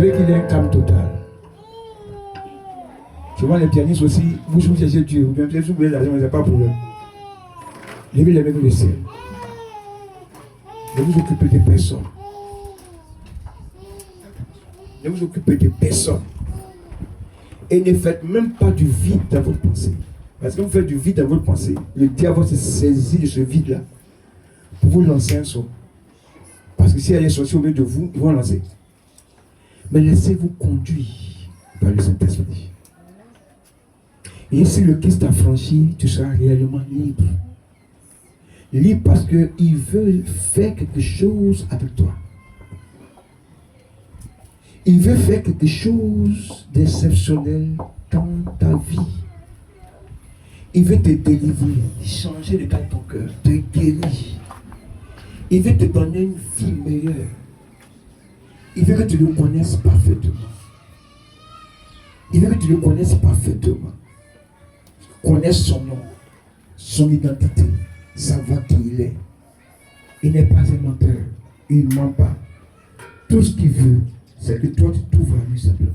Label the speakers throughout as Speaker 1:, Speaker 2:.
Speaker 1: Je veux qu'il ait un calme total. Souvent les pianistes aussi, vous cherchez Dieu, ou bien peut-être vous voulez l'argent, mais il n'y a pas de problème. Levez les mains dans le ciel. Ne vous occupez de personne. Ne vous occupez de personne. Et ne faites même pas du vide dans votre pensée. Parce que vous faites du vide dans votre pensée, le diable se saisit de ce vide-là pour vous lancer un saut. Parce que si elle est sortie au milieu de vous, ils vont lancer. Mais laissez-vous conduire par le Saint-Esprit. Et si le Christ t'a franchi, tu seras réellement libre. Libre parce qu'il veut faire quelque chose avec toi. Il veut faire quelque chose d'exceptionnel dans ta vie. Il veut te délivrer, changer le cas de ton cœur, te guérir. Il veut te donner une vie meilleure. Il veut que tu le connaisses parfaitement. Il veut que tu le connaisses parfaitement. Connaisse son nom, son identité, savoir qui il est. Il n'est pas un menteur. Il ne ment pas. Tout ce qu'il veut, c'est que toi tu t'ouvres à lui simplement.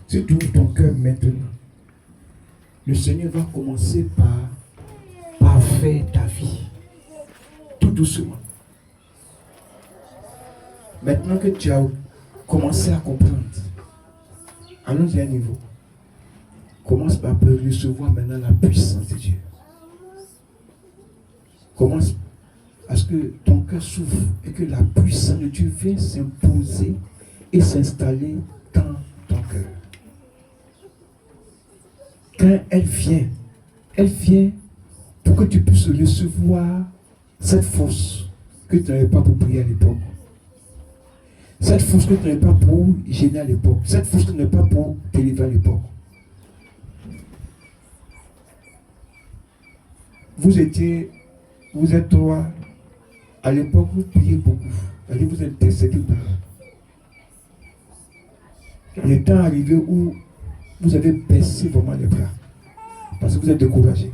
Speaker 1: Si tu ouvres ton cœur maintenant, le Seigneur va commencer par faire ta vie. Tout doucement. Maintenant que tu as commencé à comprendre, allons-y à un niveau. Commence par recevoir maintenant la puissance de Dieu. Commence à ce que ton cœur s'ouvre et que la puissance de Dieu vienne s'imposer et s'installer dans ton cœur. Quand elle vient pour que tu puisses recevoir cette force que tu n'avais pas pour prier à l'époque. Cette force que tu n'avais pas pour gêner à l'époque. Cette force que tu n'avais pas pour délivrer à l'époque. Vous êtes trois. À l'époque, vous priez beaucoup. Allez, vous êtes décédés beaucoup. Il est temps arrivé où vous avez baissé vraiment les bras. Parce que vous êtes découragé.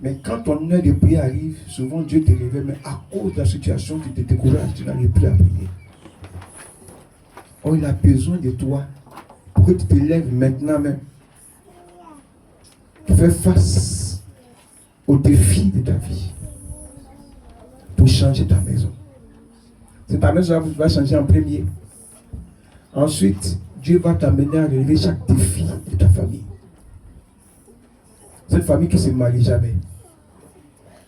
Speaker 1: Mais quand ton heure de prière arrive, souvent Dieu te révèle, mais à cause de la situation qui te décourage, tu n'arrives plus à prier. Or, il a besoin de toi pour que tu te lèves maintenant même. Pour faire face aux défis de ta vie. Pour changer ta maison. C'est ta maison qui va changer en premier. Ensuite, Dieu va t'amener à relever chaque défi de ta famille. Cette famille qui ne se marie jamais.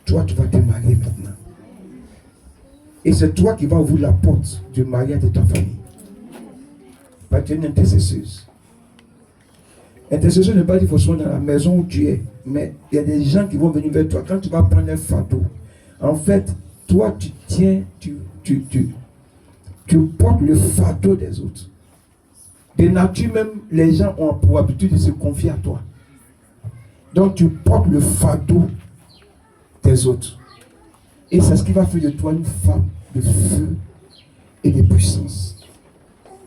Speaker 1: Toi, tu vas te marier maintenant. Et c'est toi qui vas ouvrir la porte du mariage de ta famille. Parce que tu es une intercesseuse. Intercession ne veut pas dire forcément dans la maison où tu es. Mais il y a des gens qui vont venir vers toi. Quand tu vas prendre un fardeau, en fait, toi, tu tiens, tu portes le fardeau des autres. De nature même, les gens ont pour habitude de se confier à toi. Donc tu portes le fardeau des autres. Et c'est ce qui va faire de toi une femme de feu et de puissance.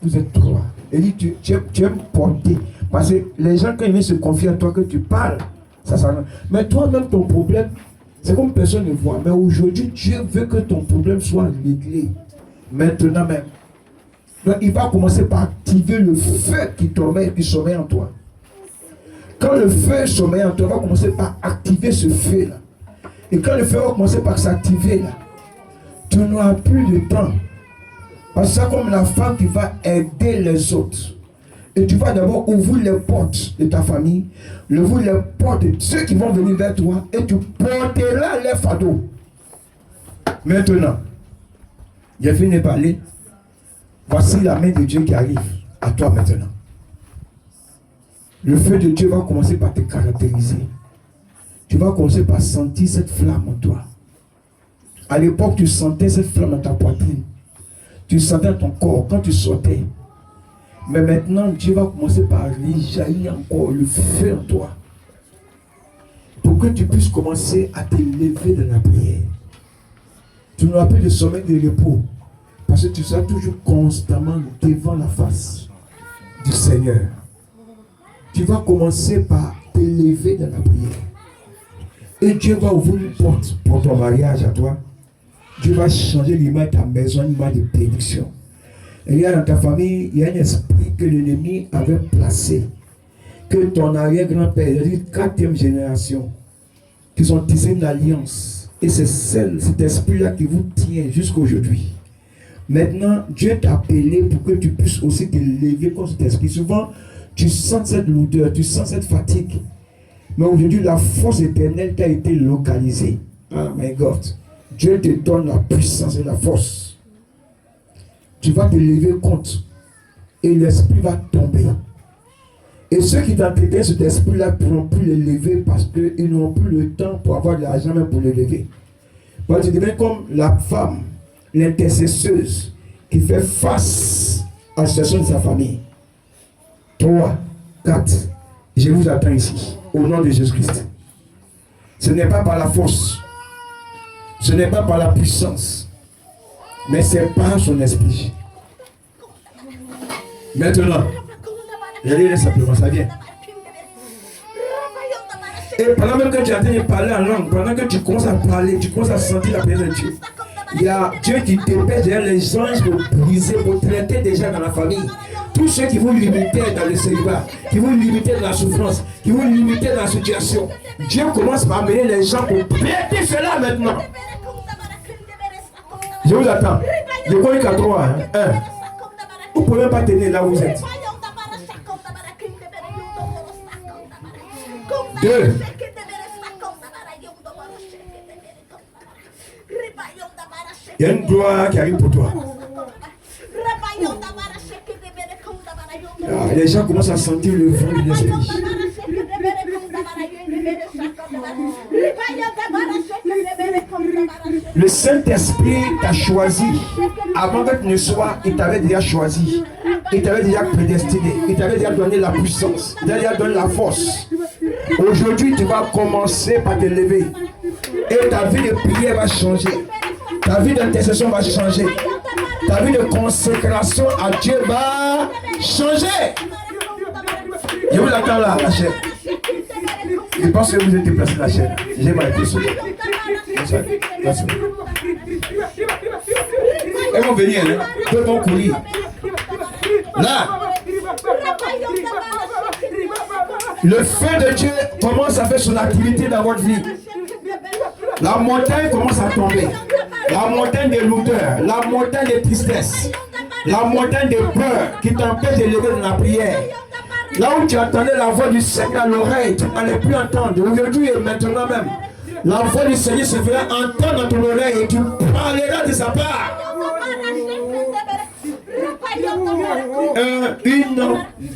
Speaker 1: Vous êtes trois. Et dit, tu aimes porter. Parce que les gens, quand ils viennent se confier à toi, que tu parles, ça s'arrange. Mais toi-même, ton problème, c'est comme personne ne voit. Mais aujourd'hui, Dieu veut que ton problème soit réglé. Maintenant même. Donc, il va commencer par activer le feu qui sommeille en toi. Quand le feu sommeille en toi, il va commencer par activer ce feu-là. Et quand le feu va commencer par s'activer là, tu n'auras plus de temps. Parce que c'est comme la femme qui va aider les autres. Et tu vas d'abord ouvrir les portes de ta famille, ouvrir les portes de ceux qui vont venir vers toi, et tu porteras les fardeaux. Maintenant, j'ai fini de parler. Voici la main de Dieu qui arrive à toi maintenant. Le feu de Dieu va commencer par te caractériser. Tu vas commencer par sentir cette flamme en toi. À l'époque, tu sentais cette flamme dans ta poitrine. Tu sentais ton corps quand tu sortais. Mais maintenant, Dieu va commencer par rejaillir encore le feu en toi. Pour que tu puisses commencer à te lever dans la prière. Tu n'auras plus de sommeil de repos. Parce que tu seras toujours constamment devant la face du Seigneur. Tu vas commencer par te lever dans la prière. Et Dieu va ouvrir une porte pour ton mariage à toi. Dieu va changer l'image de ta maison, une image de bénédiction. Et il y a dans ta famille, il y a un esprit que l'ennemi avait placé. Que ton arrière-grand-père, il a dit 4e génération, qui ont tissé une alliance. Et c'est cet esprit-là qui vous tient jusqu'à aujourd'hui. Maintenant, Dieu t'a appelé pour que tu puisses aussi te lever contre cet esprit. Souvent, tu sens cette lourdeur, tu sens cette fatigue. Mais aujourd'hui, la force éternelle t'a été localisée. Ah, my God. Dieu te donne la puissance et la force. Tu vas te lever contre. Et l'esprit va tomber. Et ceux qui t'entêtaient cet esprit-là ne pourront plus le lever parce qu'ils n'ont plus le temps pour avoir de l'argent même pour le lever. Parce que tu deviens comme la femme, l'intercesseuse, qui fait face à la situation de sa famille. 3, 4, je vous attends ici, au nom de Jésus-Christ. Ce n'est pas par la force, ce n'est pas par la puissance, mais c'est par son esprit. Maintenant, je dirai simplement, ça vient. Et pendant même que tu es en train de parler en langue, pendant que tu commences à parler, tu commences à sentir la présence de Dieu. Il y a Dieu qui t'épelle derrière les anges pour briser, pour traiter déjà dans la famille. Tous ceux qui vous limiter dans le célibat, qui vous limiter dans la souffrance, qui vous limiter dans la situation. Dieu commence par amener les gens pour traiter cela maintenant. Je vous attends. Je connais qu'à 3. 1. Vous ne pouvez même pas tenir là où vous êtes. 2. Il y a une gloire qui arrive pour toi. Ah, les gens commencent à sentir le vent de l'esprit. Le Saint-Esprit t'a choisi. Avant que tu ne sois, il t'avait déjà choisi. Il t'avait déjà prédestiné. Il t'avait déjà donné la puissance. Il t'avait déjà donné la force. Aujourd'hui, tu vas commencer par te lever. Et ta vie de prière va changer. Ta vie d'intercession va changer. Ta vie de consécration à Dieu va changer. Je vous attends là, la chaîne. Je pense que vous êtes déplacé la chaîne. J'ai mal impressionné. Elles vont venir, hein? Deux vont courir. Là, le feu de Dieu commence à faire son activité dans votre vie. La montagne commence à tomber. La montagne de lourdeur, la montagne de tristesse, la montagne de peur qui t'empêche de lever dans la prière. Là où tu entendais la voix du Seigneur à l'oreille, tu n'allais plus entendre. Aujourd'hui et maintenant même, la voix du Seigneur se fera entendre dans ton oreille et tu parleras de sa part. 1,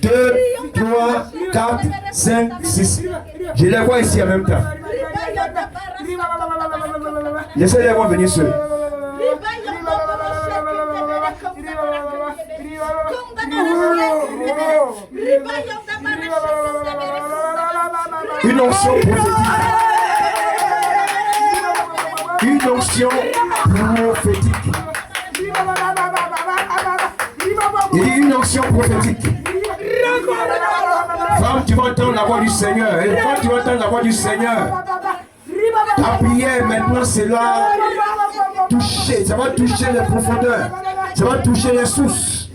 Speaker 1: 2, 3, 4, 5, 6. Je les vois ici en même temps. Laissez les voir venir seuls. Une onction prophétique. Une onction prophétique. Il dit une onction prophétique. Femme, tu vas entendre la voix du Seigneur. Et quand tu vas entendre la voix du Seigneur, ta prière maintenant c'est là toucher. Ça va toucher les profondeurs. Ça va toucher les sources.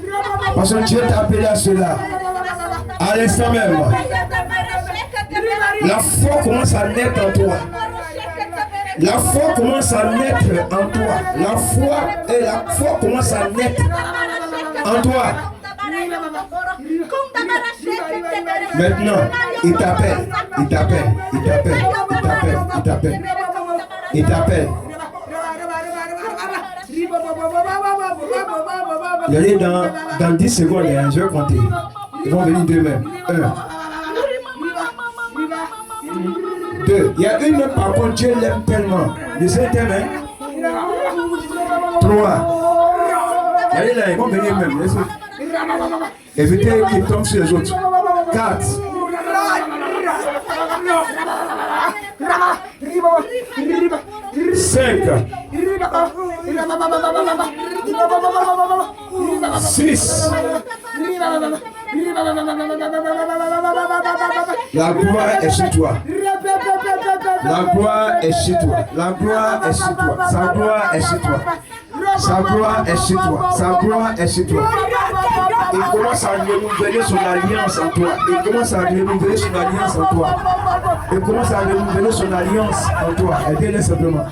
Speaker 1: Parce que Dieu t'a appelé à cela. À l'instant même. La foi commence à naître en toi. La foi commence à naître en toi. La foi commence à naître en toi. Maintenant, il t'appelle. Il t'appelle. Il t'appelle. Il t'appelle. Il t'appelle. Il t'appelle. Allez dans 10 secondes, je vais compter. Ils vont venir d'eux-mêmes. 1. 2. Il y a une même par contre, Dieu l'aime tellement. Deuxième thème, hein? 3. Allez là, ils vont venir même. Évitez qu'ils tombent sur les autres. 4. 5. 6. La gloire est sur toi. La gloire est chez toi. La gloire est chez toi. Sa gloire est chez toi. Sa gloire est chez toi. Sa gloire est chez toi. Il commence à renouveler son alliance en toi. Il commence à renouveler son alliance en toi. Il commence à renouveler son alliance en toi. Aidez-le simplement.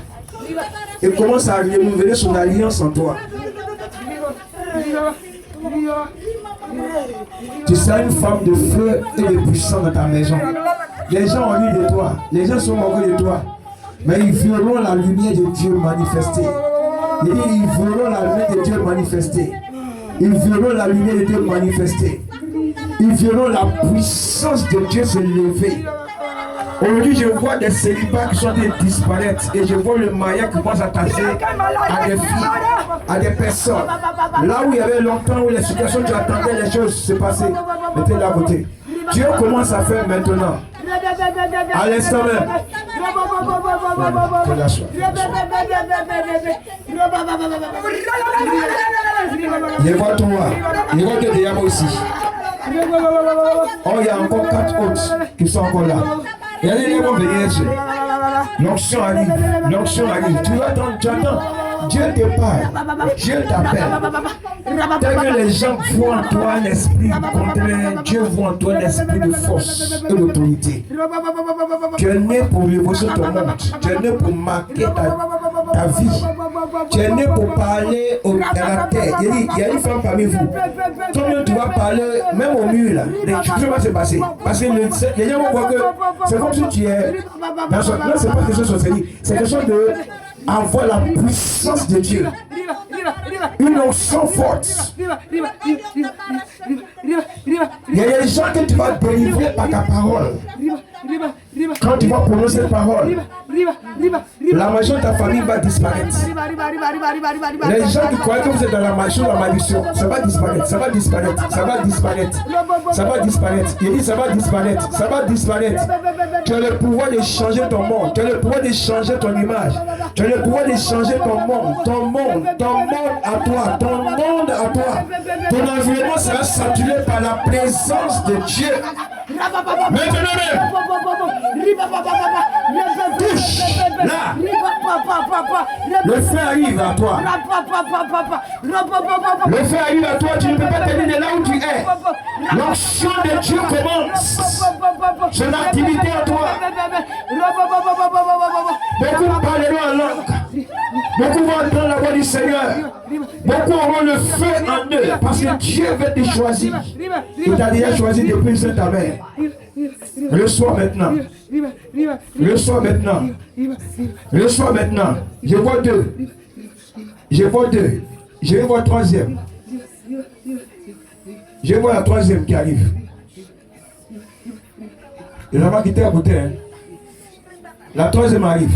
Speaker 1: Il commence à renouveler son alliance en toi. Tu seras une femme de feu et de puissance dans ta maison. Les gens ont lu de toi. Les gens sont moqués de toi. Mais ils verront la lumière de Dieu manifestée. Ils verront la lumière de Dieu manifestée. Ils verront la lumière de Dieu manifestée. Ils verront la puissance de Dieu se lever. Aujourd'hui, je vois des célibats qui sont en train de disparaître et je vois le maillot qui commence à tasser à des filles, à des personnes. Là où il y avait longtemps, où les situations, tu attendais les choses se passer, mettez-les à côté. Dieu commence à faire maintenant. À l'instant même. Je vois toi. Je vois que Diable aussi. Oh, il y a encore 4 autres qui sont encore là. Il y a des gens qui vont venir. L'onction arrive. L'onction arrive. Tu attends, tu attends. Dieu te parle. Dieu t'appelle. Tel que les gens voient en toi un esprit contraire, Dieu voit en toi un esprit de force et d'autorité. Tu es né pour révoluer ton monde. Tu es né pour marquer ta vie. Tu es né pour parler à la terre. Il y a une femme parmi vous. Combien tu vas parler, même au mur là. Tu sais pas se passer. Parce que les gens vont voir que c'est comme si tu es dans son. Non, c'est pas quelque chose de sorcellerie. C'est quelque chose de avoir la puissance de Dieu. Une onction forte. Il y a des gens que tu vas délivrer par ta parole. Quand tu vas prononcer cette parole, la maison de ta famille va disparaître. Les gens qui croient que vous êtes dans la maison de la malédiction, ça va disparaître, ça va disparaître, ça va disparaître, ça va disparaître. Il dit ça va disparaître, ça va disparaître. Tu as le pouvoir de changer ton monde, tu as le pouvoir de changer ton image, tu as le pouvoir de changer ton monde à toi, ton monde à toi. Ton environnement sera saturé par la présence de Dieu. Maintenant même, touche là. Le feu arrive à toi. Le feu arrive à toi, tu ne peux pas terminer là où tu es. L'onction de Dieu commence. Son activité à toi. Beaucoup parleront en langue. Beaucoup vont entendre la voix du Seigneur. Beaucoup auront le feu en eux parce que Dieu veut te choisir. Il t'a déjà choisi depuis ta mère. Reçois maintenant. Reçois maintenant. Reçois maintenant. Je vois 2. Je vois 2. Je vois la 3e. Je vois la 3e qui arrive. Il n'a pas quitté à côté. Hein. La 3e arrive.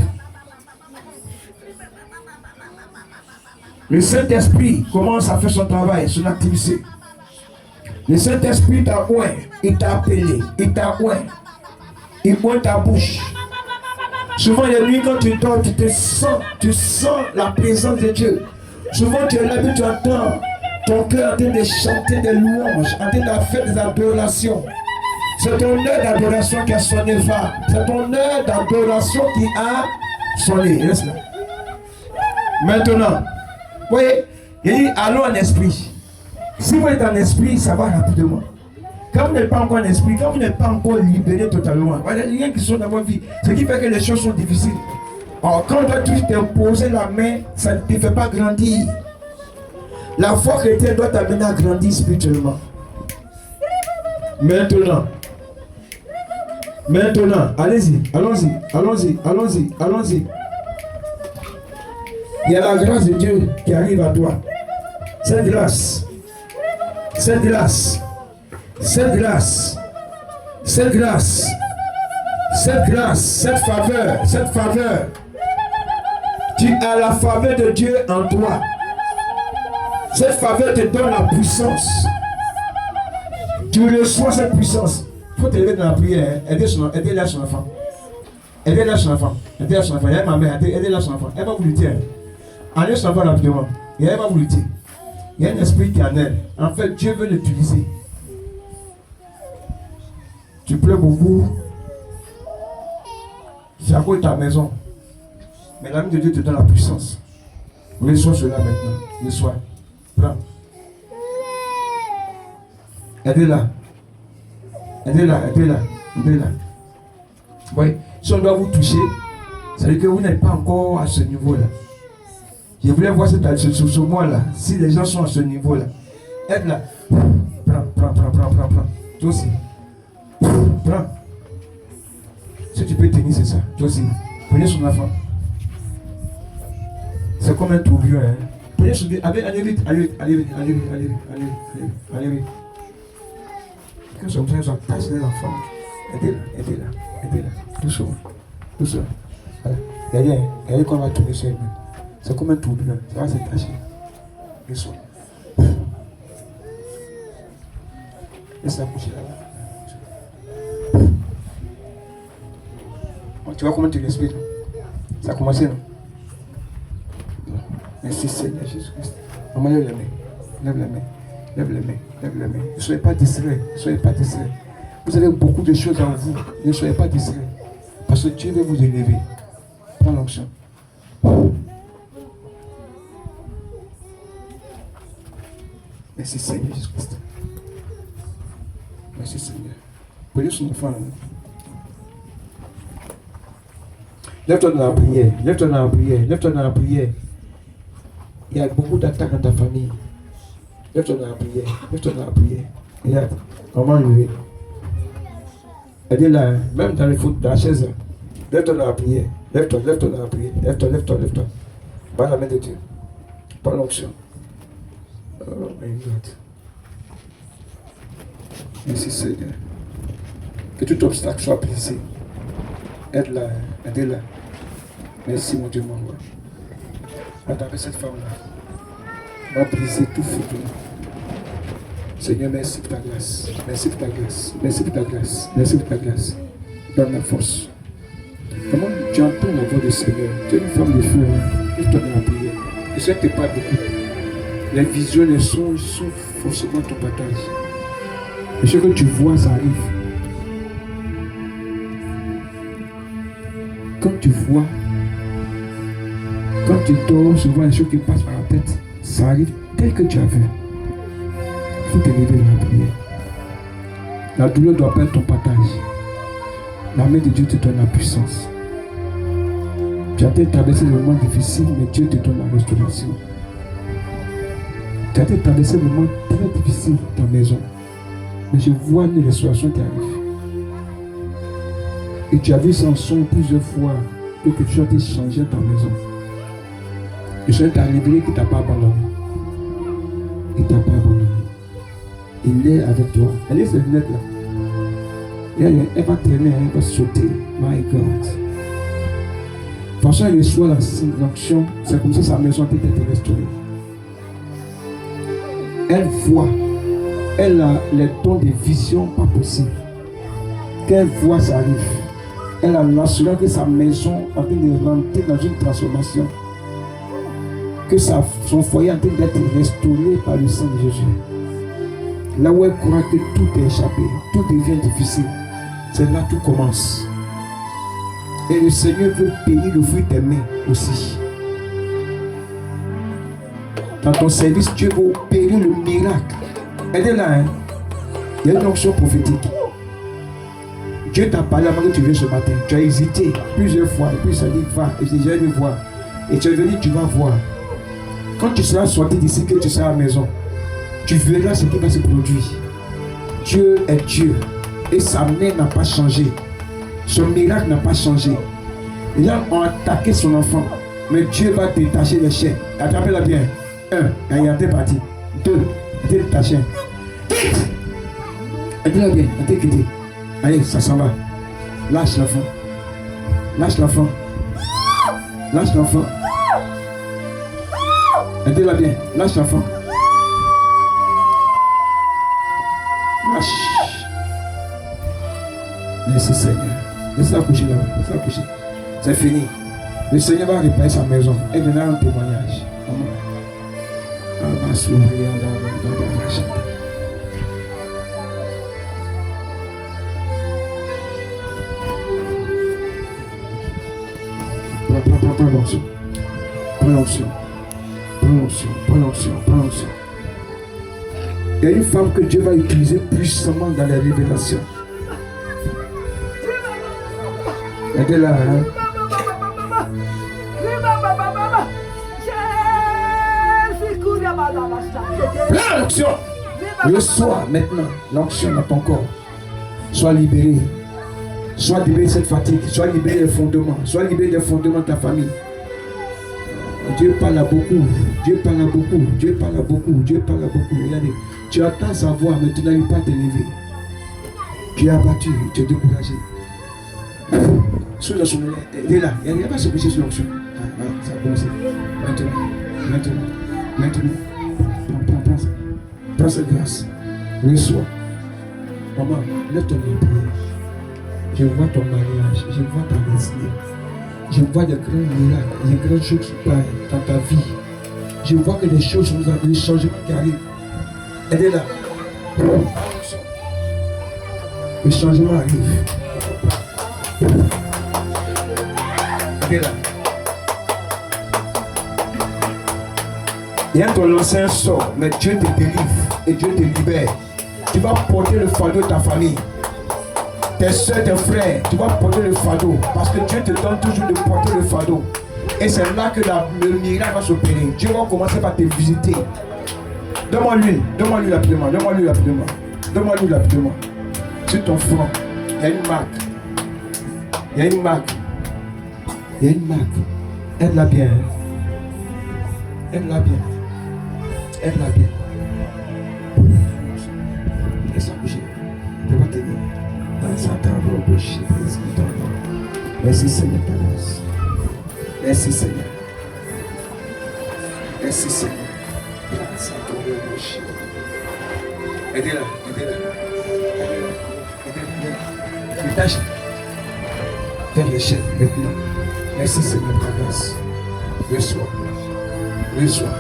Speaker 1: Le Saint-Esprit commence à faire son travail, son activité. Le Saint-Esprit t'a oint, il t'a appelé, il t'a oint. Il oint ta bouche. Souvent, les nuits, quand tu dors, tu sens la présence de Dieu. Souvent, tu es là, tu entends ton cœur en train de chanter des louanges, en train de faire des adorations. C'est ton heure d'adoration qui a sonné, va. C'est ton heure d'adoration qui a sonné. Reste là. Maintenant, vous voyez, il dit allons en esprit. Si vous êtes en esprit, ça va rapidement. Quand vous n'êtes pas encore en esprit, quand vous n'êtes pas encore libéré totalement, il y a des liens qui sont dans votre vie. Ce qui fait que les choses sont difficiles. Or, quand tu dois t'imposer la main, ça ne te fait pas grandir. La foi chrétienne doit t'amener à grandir spirituellement. Maintenant, allez-y, allons-y. Il y a la grâce de Dieu qui arrive à toi. Cette grâce, cette faveur. Tu as la faveur de Dieu en toi. Cette faveur te donne la puissance. Tu reçois cette puissance. Il faut te lever dans la prière. Aidez-la son enfant. Aidez-la son enfant. Il y a ma mère. Aidez-la son enfant. Elle va vous lutter. Allez son enfant rapidement. Et elle va vous lutter. Il y a un esprit qui est en elle. En fait, Dieu veut l'utiliser. Tu pleures beaucoup. Tu C'est à cause de ta maison. Mais l'ami de Dieu te donne la puissance. Reçois cela maintenant. Reçois. Prends. Aidez-la. Aidez-la, aidez-la, aidez-la. Oui, si on doit vous toucher, ça veut dire que vous n'êtes pas encore à ce niveau-là. Je voulais voir ce mois-là. Si les gens sont à ce niveau-là, aide-la. Prends. Toi aussi. Prends. Si tu peux tenir, c'est ça. Toi aussi. Prenez son enfant. C'est comme un tourbillon. Hein. Prenez son enfant. Allez vite. Que son frère soit taché l'enfant. Aidez-la. Doucement. Regardez qu'on va tourner sur elle. C'est comme un tourbillon. Ça va se tacher. Doucement. Laisse-la coucher là-bas. Tu vois comment tu respires? Ça a commencé, non? Merci Seigneur Jésus-Christ. Maman, lève la main. Ne soyez pas distrait. Vous avez beaucoup de choses en vous. Ne soyez pas distrait. Parce que Dieu veut vous élever. Prends l'onction. Merci Seigneur Jésus-Christ. Merci Seigneur. Prenez son enfant. Lève-toi dans la prière. Il y a beaucoup d'attaques dans ta famille. Lève-toi dans la prière. Regarde, comment lever. Aidez-la, même dans les foot, dans la chaise. Lève-toi dans la prière. Lève-toi dans la prière. Lève-toi. Par la main de Dieu. Par l'onction. Oh my God. Merci Seigneur. Que tout obstacle soit brisé. Aide-la. Merci mon Dieu, mon roi. Attendez cette femme-là. Va briser tout feu. Seigneur, merci pour ta grâce. Merci pour ta grâce. Donne la force. Comment tu entends la voix du Seigneur? Tu es une femme de feu. Lève-toi dans la prière. Je sais que tu n'es pas beaucoup. Les visions, les sons sont forcément ton partage. Et ce que tu vois, ça arrive. Quand tu vois, quand tu dors, souvent les choses qui passent par la tête, ça arrive tel que tu as vu. Il faut te lever dans la prière. La douleur doit pas être ton partage. La main de Dieu te donne la puissance. Tu as peut-être traversé des moments difficiles, mais Dieu te donne la restauration. Tu as peut-être traversé des moments très difficiles dans ta maison, mais je vois une restauration qui arrive. Et tu as vu Samson plusieurs fois que quelque chose a été changé dans ta maison. Le Seigneur t'a révélé qu'il ne t'a pas abandonné. Il ne t'a pas abandonné. Il est avec toi. Elle est cette lunette là. Elle va traîner, elle va sauter. My God. De toute façon, elle reçoit l'onction. C'est comme ça que sa maison a été restaurée. Elle voit. Elle a les dons de vision pas possible. Qu'elle voit, ça arrive. Elle a l'assurance que sa maison est en train de rentrer dans une transformation. Que son foyer est en train d'être restauré par le sang de Jésus. Là où elle croit que tout est échappé, tout devient difficile, c'est là que tout commence. Et le Seigneur veut bénir le fruit de tes mains aussi. Dans ton service, Dieu veut bénir le miracle. Aidez-la, hein. Il y a une onction prophétique. Dieu t'a parlé avant que tu viennes ce matin. Tu as hésité plusieurs fois. Et puis il s'est dit, va. Et je vais voir. Et tu es venu, tu vas voir. Quand tu seras sorti d'ici, que tu seras à la maison, tu verras ce qui va se produire. Dieu est Dieu. Et sa main n'a pas changé. Son miracle n'a pas changé. Les gens ont attaqué son enfant. Mais Dieu va détacher les chaînes. Attrapez-la bien. 1, il y a deux parties. 2, détaché. Aidez-la bien. Aidez-la. Allez, ça s'en va. Lâche l'enfant. Lâche l'enfant. Aidez-la bien. Lâche l'enfant. Lâche. Merci Seigneur. Laisse-la coucher là-bas. Laisse-la coucher. C'est fini. Le Seigneur va réparer sa maison. Elle donnera un témoignage. Amen. Prends l'onction. Prends l'onction. Prends l'onction. Prends l'onction. Prends l'onction. Il y a une femme que Dieu va utiliser puissamment dans la révélation. Aidez-la, hein. Prends l'onction. Reçois maintenant l'onction dans ton corps. Sois libéré. Sois libéré de cette fatigue. Sois libéré des fondements. Sois libéré des fondements de ta famille. Dieu parle à beaucoup. Dieu parle à beaucoup. Dieu parle à beaucoup. Dieu parle à beaucoup. Regardez. Tu attends sa voix, mais tu n'arrives pas à t'élever. Tu es abattu. Tu es découragé. Sous la sommeil. Il est là. Il n'y a pas se coucher sur l'onction. Voilà, ça a commencé. Maintenant. Prends ça. Prends cette grâce. Reçois. Maman, lève ton main. Je vois ton mariage. Je vois ta destinée. Je vois des grands miracles, des grandes choses qui parlent dans ta vie. Je vois que des choses sont dans les changements qui arrivent. Aidez-la. Le changement arrive. Aidez-la. Il y a ton ancien sort, mais Dieu te délivre et Dieu te libère. Tu vas porter le fardeau de ta famille. Tes soeurs, tes frères, tu vas porter le fardeau. Parce que Dieu te donne toujours de porter le fardeau. Et c'est là que le miracle va s'opérer. Dieu va commencer par te visiter. Donne-moi l'huile rapidement. Sur ton front, il y a une marque. Aide-la bien. Laisse-la bouger. Tu vas t'aider. Merci Seigneur. Merci Seigneur. Aidez-la. Détache. Fais les chaînes maintenant. Merci Seigneur pour ta grâce. Reçois. Reçois.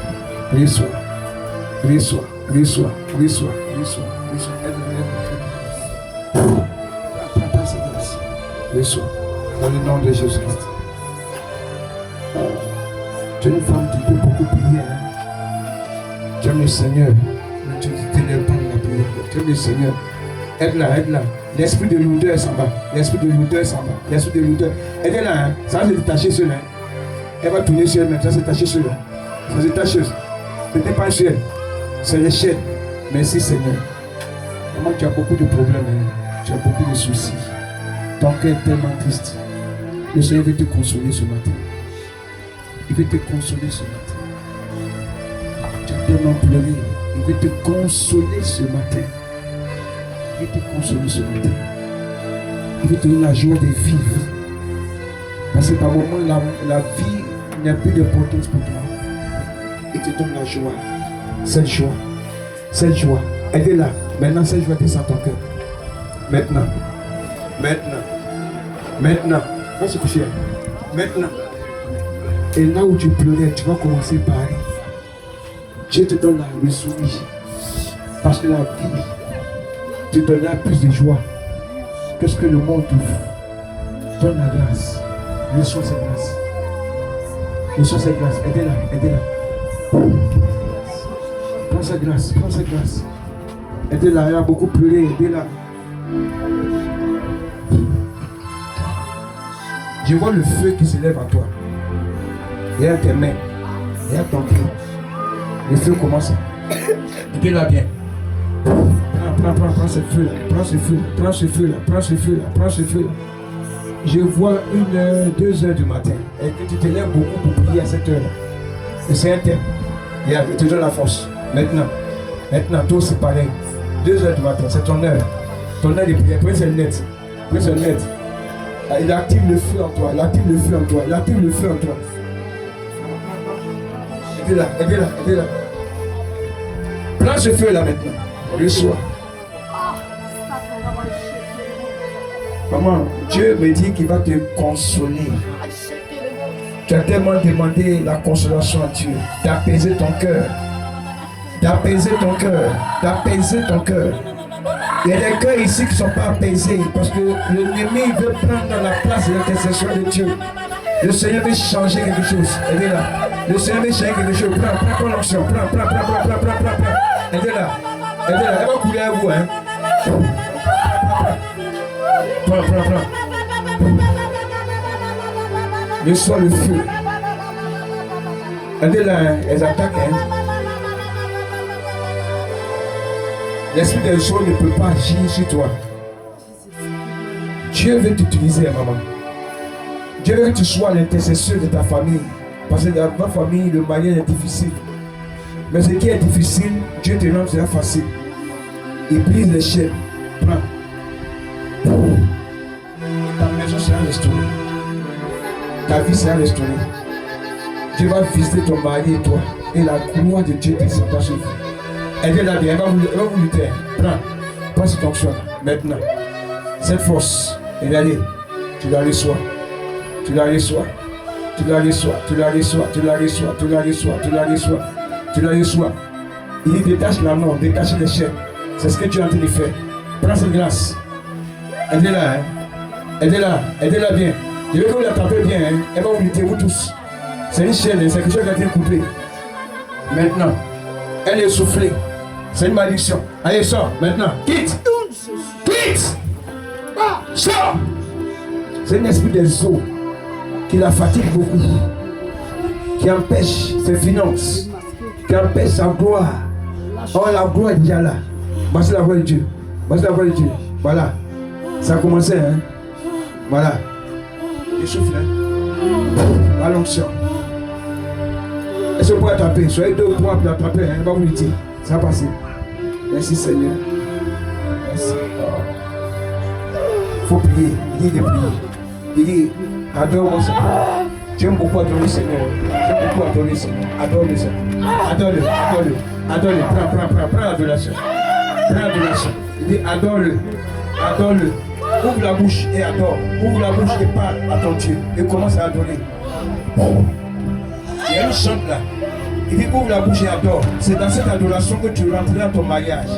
Speaker 1: Dans le nom de Jésus-Christ. Tu es une femme qui peut beaucoup prier. Hein? Tu aimes le Seigneur. Mais tu ne t'élèves pas dans la prière. Tu aimes le Seigneur. Aide-la. L'esprit de lourdeur s'en va. Aide-la. Hein? Ça va se détacher sur elle. Elle va tourner sur elle, mais ça va se détacher sur elle. Ça se détache. Ce n'est pas sur elle. C'est les chaînes. Merci Seigneur. Maman, tu as beaucoup de problèmes. Hein? Tu as beaucoup de soucis. Ton cœur est tellement triste. Le Seigneur veut te consoler ce matin. Il veut te consoler ce matin. Tu as tellement pleuré. Il veut te consoler ce matin. Il veut te donner la joie de vivre. Parce que par moment, la vie n'a plus d'importance pour toi. Il te donne la joie. Cette joie. Aidez-la. Maintenant, cette joie descend ton cœur. Maintenant. Va se coucher. Maintenant. Et là où tu pleurais, tu vas commencer par rire. Dieu te donne le sourire. Parce que la vie te donnera plus de joie que ce que le monde t'offre. Donne la grâce. Reçois cette grâce. Aidez-la. Prends cette grâce. Aidez-la. Elle a beaucoup pleuré. Aidez-la. Je vois le feu qui s'élève à toi. Et à tes mains. Et à ton cœur. Le feu commence. Aidez-la bien. Prends ce feu-là. Prends ce feu-là. Je vois 1h, 2h du matin. Et que tu te lèves beaucoup pour prier à cette heure-là. Et c'est un thème. Il te donne la force. Maintenant, toi aussi pareil. 2h du matin, c'est ton heure. Ton heure de prière. Prenez cette lettre. Il active le feu en toi. Aidez-la. Prends ce feu-là maintenant. Reçois. Maman, Dieu me dit qu'il va te consoler. Tu as tellement demandé la consolation à Dieu, d'apaiser ton cœur. Il y a des cœurs ici qui ne sont pas apaisés parce que l'ennemi veut prendre la place de l'intercession de Dieu. Le Seigneur veut changer quelque chose. Elle est là. Le Seigneur veut changer quelque chose. Prends ton onction. Prends. Elle est là. Elle va couler à vous. Hein. Prends. Le soir, le feu. Elle est là. Hein. Elles attaquent. Hein. L'esprit des choses ne peut pas agir sur toi. Dieu veut t'utiliser, maman. Dieu veut que tu sois l'intercesseur de ta famille. Parce que dans ta famille, le mariage est difficile. Mais ce qui est difficile, Dieu te rend cela facile. Il brise les chaînes. Prends. Ta maison sera restaurée. Ta vie sera restaurée. Dieu va visiter ton mari et toi. Et la gloire de Dieu descendra sur vous. Elle est là bien, elle va vous lutter. Prends cette onction maintenant. Cette force, elle est allée. Tu la reçois. Tu la reçois. Il dit détache la mort, détache les chaînes. C'est ce que tu es en train de faire. Prends cette grâce. Elle est là, hein. Elle est là bien. Je veux que vous la tapez bien, hein. Elle va vous lutter, vous tous. C'est une chaîne, c'est quelque chose qui a été coupé. Maintenant, elle est soufflée. C'est une malédiction. Allez, sors, maintenant. Quitte. Sors. C'est un esprit des eaux qui la fatigue beaucoup, qui empêche ses finances, qui empêche sa gloire. Oh, la gloire est déjà là. Voici la voix de Dieu. Voilà. Ça a commencé, hein. Voilà. Il souffle, hein. La l'onction. Est-ce que vous pouvez taper? Soyez deux ou trois pour la taper, hein. Va vous le dire. Ça va passer. Merci Seigneur. Merci. Il faut prier. Il dit de prier. Il dit, adore-moi Seigneur. J'aime beaucoup adorer le Seigneur. Adore le Seigneur. Adore-le. Prends l'adoration. Il dit, adore-le. Ouvre la bouche et adore. Ouvre la bouche et parle à ton Dieu. Et commence à adorer. Il y a une chante là. Il dit, ouvre la bouche et adore. C'est dans cette adoration que tu rentreras dans ton mariage.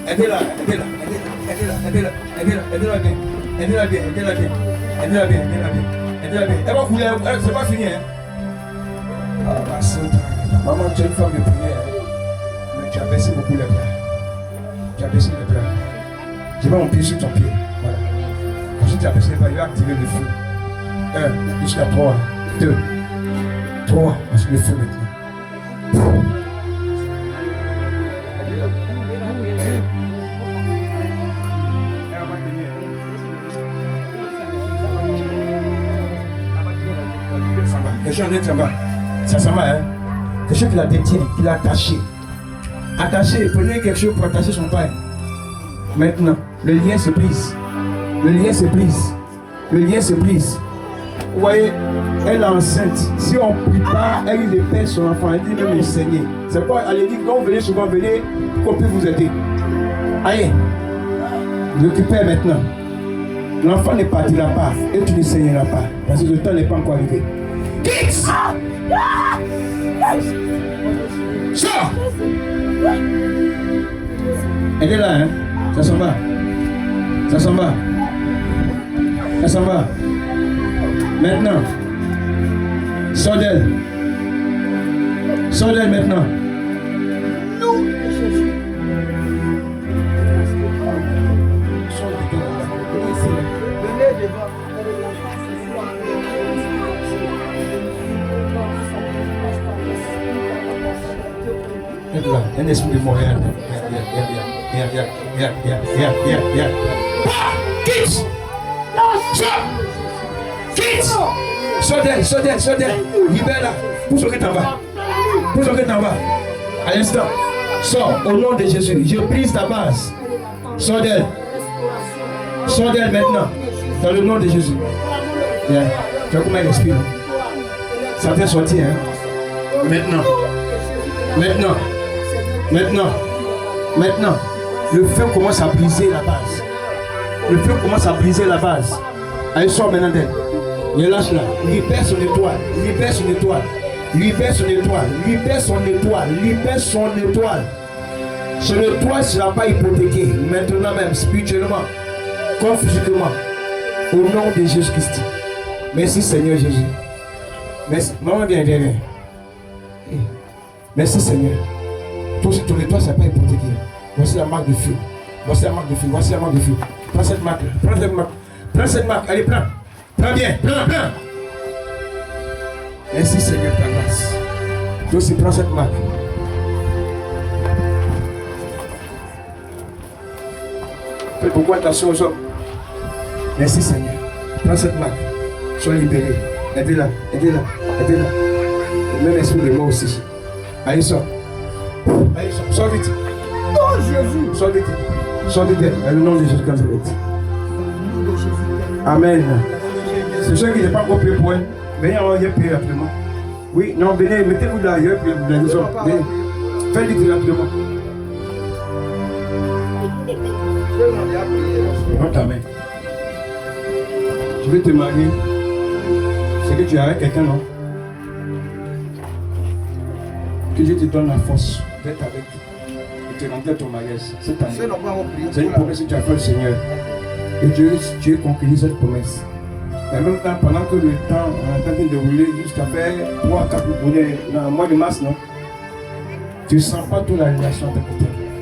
Speaker 1: Aidez-la bien. Elle va couler, c'est pas fini. Maman, tu es une femme de prière. Mais tu as baissé beaucoup les bras. Je vais mon pied sur ton pied. Voilà. Ensuite, tu as baissé les bras, il va activer le feu. 1 jusqu'à 3, 2, 3, parce que le feu maintenant. Ça s'en va, hein. Quelque chose qui l'a détient, qui l'a attaché. Prenez quelque chose pour attacher son pain. Maintenant, le lien se brise. Vous voyez, elle est enceinte. Si on ne prie pas, elle lui perd son enfant. Elle dit même le saigner. C'est quoi? Elle dit quand vous venez souvent, venez qu'on peut vous aider. Allez, l'occupez maintenant. L'enfant ne partira pas et tu ne saigneras pas. Parce que le temps n'est pas encore arrivé. Quitte! Sors! Elle est là, hein? Ça s'en va. Maintenant. Sors d'elle maintenant. Un esprit de Montréal. Quitte! Sors d'elle. Libère-la. Pousse que t'en vas. À l'instant. Sors au nom de Jésus. Je brise ta base. Sors d'elle maintenant. Dans le nom de Jésus. Tu vois comment elle respire. Ça t'est sorti, hein. Maintenant, le feu commence à briser la base. Elle sort maintenant d'elle. Relâche-la. Libère son étoile. Son étoile ne sera pas hypothéquée. Maintenant même, spirituellement, comme physiquement. Au nom de Jésus-Christ. Merci Seigneur Jésus. Merci. Maman, viens. Merci Seigneur. Toi, sur toi, ça n'a pas hypothéqué. Voici la marque de feu. Voici la marque de feu. Voici la marque de feu. Prends cette marque. Prends cette marque. Prends cette marque. Allez, prends. Prends bien. Prends. Merci Seigneur, ta grâce. Toi aussi, prends cette marque. Faites beaucoup attention aux hommes. Merci Seigneur. Prends cette marque. Sois libéré. Aidez-la. Le même esprit de moi aussi. Allez, sors. Sors vite.
Speaker 2: Oh Jésus.
Speaker 1: Sors vite. Dans le nom de Jésus Nazareth. Amen. C'est ceux qui n'ont pas encore prié pour elle. Venez en prier rapidement. Oui, non, venez, mettez-vous là, venez. Faites vite rapidement. Prends ta main. Je vais te marier. C'est que tu es avec quelqu'un, non? Que Dieu te donne la force d'être avec et te rentrer ton mariage cette année. C'est une promesse que tu as fait au Seigneur. Et Dieu conclut cette promesse. Et en même temps, pendant que le temps est en train de dérouler jusqu'à faire 3-4 le mois de mars, non? Tu ne sens pas toute la relation avec toi.